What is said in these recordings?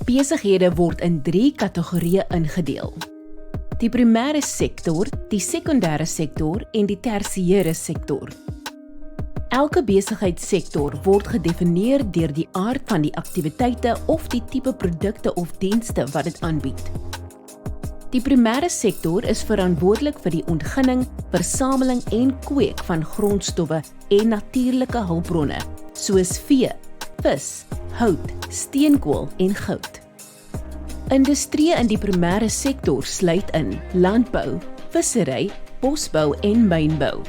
Besighede word in 3 kategorieë ingedeel. Die primêre sektor, die sekondêre sektor en die tersiêre sektor. Elke besigheidssektor word gedefinieer deur die aard van die aktiwiteite of die tipe produkte of dienste wat dit aanbied. Die primêre sektor is verantwoordelik vir die ontginning, versameling en kweek van grondstowwe en natuurlike hulpbronne, soos vee, vis, hout, steenkool en goud. Industrie in die primêre sektor sluit in landbou, vissery, bosbou en mynbou.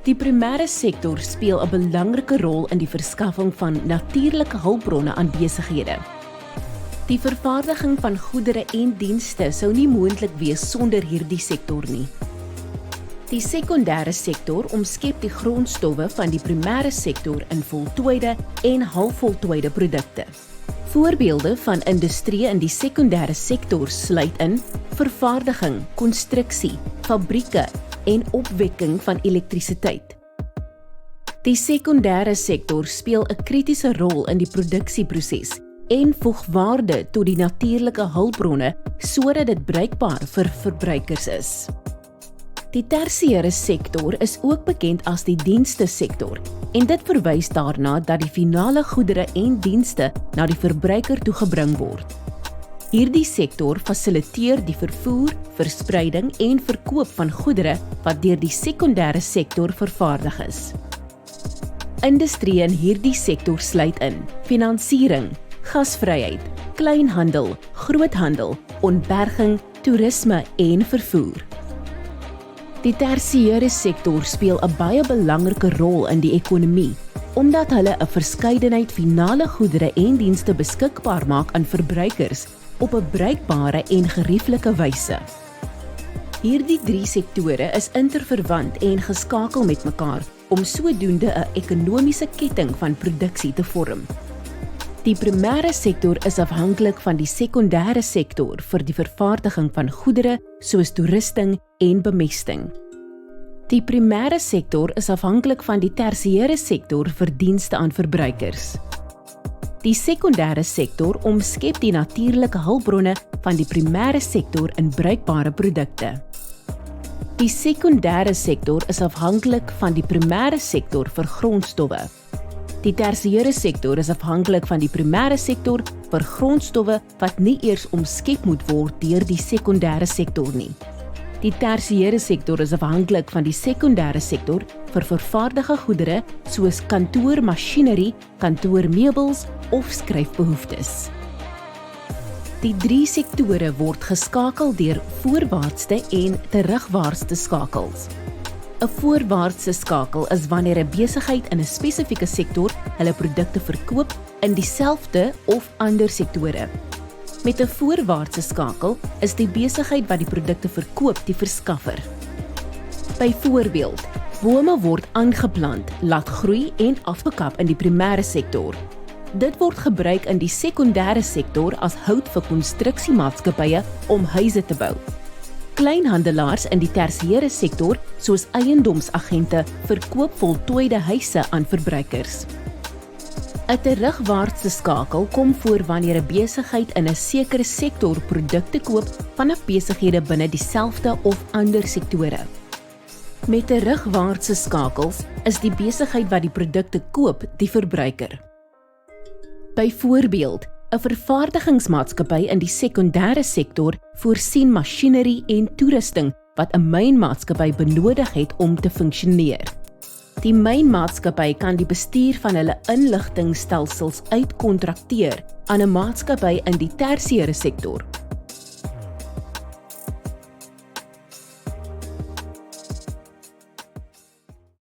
Die primêre sektor speel 'n belangrike rol in die verskaffing van natuurlike hulpbronne aan besighede. Die vervaardiging van goedere en dienste sou nie moontlik wees sonder hierdie sektor nie. Die sekondêre sektor omskep die grondstowwe van die primêre sektor in voltooide en halfvoltooide produkte. Voorbeelde van industrie in die sekondêre sektor sluit in vervaardiging, konstruksie, fabrieke en opwekking van elektrisiteit. Die sekondêre sektor speel 'n kritiese rol in die produksieproses en voeg waarde tot die natuurlike hulpbronne sodat dit bruikbaar vir verbruikers is. Die tersiêre sektor is ook bekend as die dienste sektor en dit verwys daarna dat die finale goedere en dienste na die verbruiker toe gebring word. Hierdie sektor fasiliteer die vervoer, verspreiding en verkoop van goedere wat deur die sekondêre sektor vervaardig is. Industrie in hierdie sektor sluit in finansiering, gasvryheid, kleinhandel, groothandel, ontberging, toerisme en vervoer. Die tersiêre sektor speel 'n baie belangrike rol in die ekonomie, omdat hulle 'n verskeidenheid finale goedere en dienste beskikbaar maak aan verbruikers op 'n bruikbare en gerieflike wyse. Hierdie 3 sektore is interverwant en geskakel met mekaar om sodoende 'n ekonomiese ketting van produksie te vorm. Die primêre sektor is afhanklik van die sekondêre sektor vir die vervaardiging van goedere soos toerusting en bemesting. Die primêre sektor is afhanklik van die tersiêre sektor vir dienste aan verbruikers. Die sekondêre sektor omskep die natuurlike hulpbronne van die primêre sektor in bruikbare produkte. Die sekondêre sektor is afhanklik van die primêre sektor vir grondstowwe. Die tersiêre sektor is afhanklik van die primêre sektor vir grondstowwe wat nie eers omskep moet word deur die sekondêre sektor nie. Die tersiêre sektor is afhanklik van die sekondêre sektor vir vervaardigde goedere soos kantoormasjinerie, kantoormeubels of skryfbehoeftes. Die 3 sektore word geskakel deur voorwaartste en terugwaartste skakels. 'n Voorwaartse skakel is wanneer 'n besigheid in 'n spesifieke sektor hulle produkte verkoop in dieselfde of ander sektore. Met 'n voorwaartse skakel is die besigheid wat die produkte verkoop die verskaffer. Byvoorbeeld, bome word aangeplant, laat groei en afgekap in die primêre sektor. Dit word gebruik in die sekondêre sektor as hout vir konstruksiemaatskappye om huise te bou. Kleinhandelaars in die tersiêre sektor, soos eiendomsagente, verkoop voltooide huise aan verbruikers. 'n Terugwaartse skakel kom voor wanneer 'n besigheid in 'n sekere sektor produkte koop vanaf besighede binne dieselfde of ander sektore. Met terugwaartse skakels is die besigheid wat die produkte koop die verbruiker. Byvoorbeeld, 'n vervaardigingsmaatskappy in die sekondêre sektor voorsien masjinerie en toerusting wat 'n mynmaatskappy benodig het om te funksioneer. Die mynmaatskappy kan die bestuur van hulle inligtingstelsels uitkontrakteer aan 'n maatskappy in die tersiêre sektor.